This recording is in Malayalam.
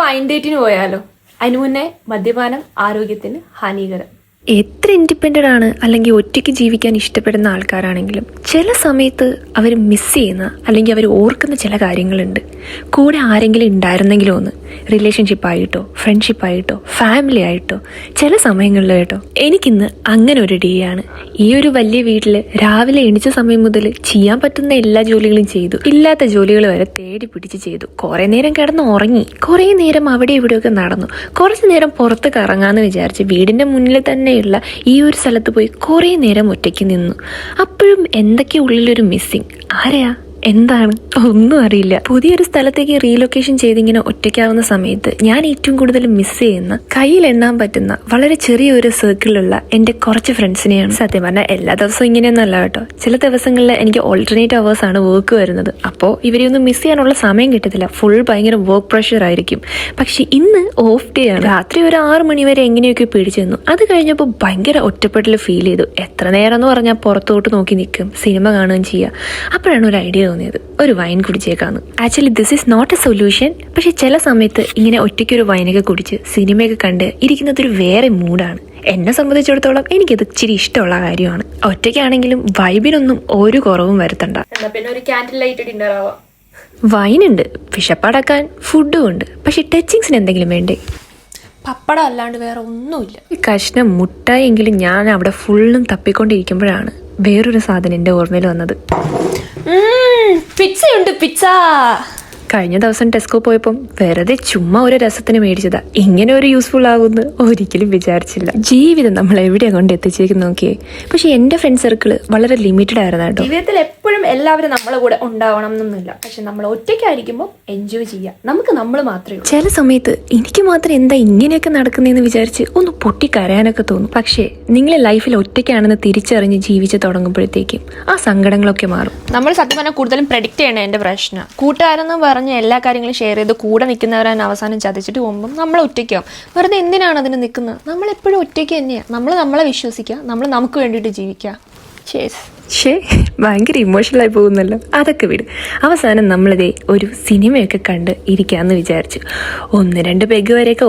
വൈൻ ഡേറ്റിന് പോയാലോ? അതിനു മുന്നേ മദ്യപാനം ആരോഗ്യത്തിന് ഹാനികരം. എത്ര ഇൻഡിപെൻഡൻ്റ് ആണ് അല്ലെങ്കിൽ ഒറ്റയ്ക്ക് ജീവിക്കാൻ ഇഷ്ടപ്പെടുന്ന ആൾക്കാരാണെങ്കിലും ചില സമയത്ത് അവർ മിസ് ചെയ്യുന്ന അല്ലെങ്കിൽ അവർ ഓർക്കുന്ന ചില കാര്യങ്ങളുണ്ട്. കൂടെ ആരെങ്കിലും ഉണ്ടായിരുന്നെങ്കിലോ ഒന്ന്, റിലേഷൻഷിപ്പായിട്ടോ ഫ്രണ്ട്ഷിപ്പായിട്ടോ ഫാമിലി ആയിട്ടോ ചില സമയങ്ങളിൽ കേട്ടോ. എനിക്കിന്ന് അങ്ങനെ ഒരു ഡേ ആണ്. ഈ ഒരു വലിയ വീട്ടിൽ രാവിലെ എണിച്ച സമയം മുതൽ ചെയ്യാൻ പറ്റുന്ന എല്ലാ ജോലികളും ചെയ്തു, ഇല്ലാത്ത ജോലികൾ വരെ തേടി പിടിച്ച് ചെയ്തു. കുറേ നേരം കിടന്ന് ഉറങ്ങി, കുറേ നേരം അവിടെ ഇവിടെയൊക്കെ നടന്നു, കുറച്ച് നേരം പുറത്ത് കറങ്ങാന്ന് വിചാരിച്ച് വീടിൻ്റെ മുന്നിൽ തന്നെ ഈ ഒരു സ്ഥലത്ത് പോയി കുറേ നേരം ഒറ്റയ്ക്ക് നിന്നു. അപ്പോഴും എന്തൊക്കെ ഉള്ളിലൊരു മിസ്സിങ്. ആരെയാ, എന്താണ്, ഒന്നും അറിയില്ല. പുതിയൊരു സ്ഥലത്തേക്ക് റീലൊക്കേഷൻ ചെയ്തിങ്ങനെ ഒറ്റയ്ക്കാവുന്ന സമയത്ത് ഞാൻ ഏറ്റവും കൂടുതൽ മിസ് ചെയ്യുന്ന, കയ്യിൽ എണ്ണാൻ പറ്റുന്ന വളരെ ചെറിയൊരു സർക്കിളിലുള്ള എൻ്റെ കുറച്ച് ഫ്രണ്ട്സിനെയാണ്. സത്യം പറഞ്ഞാൽ എല്ലാ ദിവസവും ഇങ്ങനെയൊന്നല്ല കേട്ടോ. ചില ദിവസങ്ങളിൽ എനിക്ക് ഓൾട്ടർനേറ്റ് അവേഴ്സ് ആണ് വർക്ക് വരുന്നത്. അപ്പോൾ ഇവരെ ഒന്നും മിസ് ചെയ്യാനുള്ള സമയം കിട്ടത്തില്ല. ഫുൾ ഭയങ്കര വർക്ക് പ്രഷർ ആയിരിക്കും. പക്ഷെ ഇന്ന് ഓഫ് ഡേ ആണ്. രാത്രി ഒരു 6 മണി വരെ എങ്ങനെയൊക്കെ പിടിച്ചു നിന്നു. അത് കഴിഞ്ഞപ്പോൾ ഭയങ്കര ഒറ്റപ്പെടൽ ഫീൽ ചെയ്തു. എത്ര നേരം എന്ന് പറഞ്ഞാൽ പുറത്തോട്ട് നോക്കി നിൽക്കും, സിനിമ കാണുകയും ചെയ്യുക. അപ്പോഴാണ് ഒരു ഐഡിയ തോന്നിയത്, ഒരു വൈൻ കുടിച്ചേക്കാന്ന്. Actually this is not a solution. പക്ഷെ ചില സമയത്ത് ഇങ്ങനെ ഒറ്റയ്ക്കൊരു വൈനൊക്കെ കുടിച്ച് സിനിമയൊക്കെ കണ്ട് ഇരിക്കുന്നതൊരു വേറെ മൂഡാണ്. എന്നെ സംബന്ധിച്ചിടത്തോളം എനിക്കത് ഇച്ചിരി ഇഷ്ടമുള്ള കാര്യമാണ്. ഒറ്റയ്ക്കാണെങ്കിലും വൈബിനൊന്നും ഒരു കുറവും വരുത്തണ്ട. പിന്നെ ഒരു ക്യാൻഡിൽ ലൈറ്റ് ഡിന്നർ ആവാം. വൈനുണ്ട്, വിശപ്പടക്കാൻ ഫുഡും ഉണ്ട്. പക്ഷെ ടച്ചിങ്സിന് എന്തെങ്കിലും വേണ്ടേ? പപ്പടം അല്ലാണ്ട് വേറെ ഒന്നുമില്ല. ഈ കഷ്ണം മുട്ടായെങ്കിലും ഞാൻ അവിടെ ഫുള്ളും തപ്പിക്കൊണ്ടിരിക്കുമ്പോഴാണ് വേറൊരു സാധനം എൻ്റെ ഓർമ്മയിൽ വന്നത്. പിസ്സയുണ്ട്, പിസ്സ. കഴിഞ്ഞ ദിവസം ടെസ്കോ പോയപ്പം വെറുതെ ചുമ്മാ ഒരു രസത്തിന് മേടിച്ചതാ. ഇങ്ങനെ ഒരു യൂസ്ഫുൾ ആകുമെന്ന് ഒരിക്കലും വിചാരിച്ചില്ല. ജീവിതം നമ്മൾ എവിടെയാണ് കൊണ്ട് എത്തിച്ചേക്കുന്നു നോക്കിയേ. പക്ഷെ എൻ്റെ ഫ്രണ്ട് സർക്കിള് വളരെ ലിമിറ്റഡ് ആയിരുന്നു കേട്ടോ. ജീവിതത്തിൽ എപ്പോഴും എല്ലാവരും നമ്മളെ കൂടെ ഉണ്ടാവണം എന്നൊന്നുമില്ല. പക്ഷെ നമ്മൾ ഒറ്റയ്ക്കായിരിക്കുമ്പോൾ എൻജോയ് ചെയ്യാം. നമുക്ക് നമ്മൾ മാത്രമേ. ചില സമയത്ത് എനിക്ക് മാത്രം എന്താ ഇങ്ങനെയൊക്കെ നടക്കുന്നതെന്ന് വിചാരിച്ച് ഒന്ന് പൊട്ടിക്കരയാനൊക്കെ തോന്നും. പക്ഷേ നിങ്ങളെ ലൈഫിൽ ഒറ്റയ്ക്കാണെന്ന് തിരിച്ചറിഞ്ഞ് ജീവിച്ച് തുടങ്ങുമ്പോഴത്തേക്കും ആ സങ്കടങ്ങളൊക്കെ മാറും. നമ്മൾ സത്യം പറഞ്ഞാൽ കൂടുതലും പ്രഡിക്റ്റ് ചെയ്യണേ എൻ്റെ പ്രശ്നം. കൂട്ടുകാരെന്ന് പറഞ്ഞ എല്ലാ കാര്യങ്ങളും ഷെയർ ചെയ്ത് കൂടെ നിൽക്കുന്നവരാണ് അവസാനം ചതിച്ചിട്ട് പോകുമ്പോൾ നമ്മൾ ഒറ്റയ്ക്കാവും. വെറുതെ എന്തിനാണ് അതിന് നിൽക്കുന്നത്? നമ്മളെപ്പോഴും ഒറ്റയ്ക്ക് തന്നെയാണ്. നമ്മൾ നമ്മളെ വിശ്വസിക്കുക, നമ്മൾ നമുക്ക് വേണ്ടിയിട്ട് ജീവിക്കുക. ഭയങ്കര ഇമോഷണലായി പോകുന്നല്ലോ. അതൊക്കെ വിട്. അവസാനം നമ്മളിതേ ഒരു സിനിമയൊക്കെ കണ്ട് ഇരിക്കാമെന്ന് വിചാരിച്ചു. 1-2 പെഗ് വരെയൊക്കെ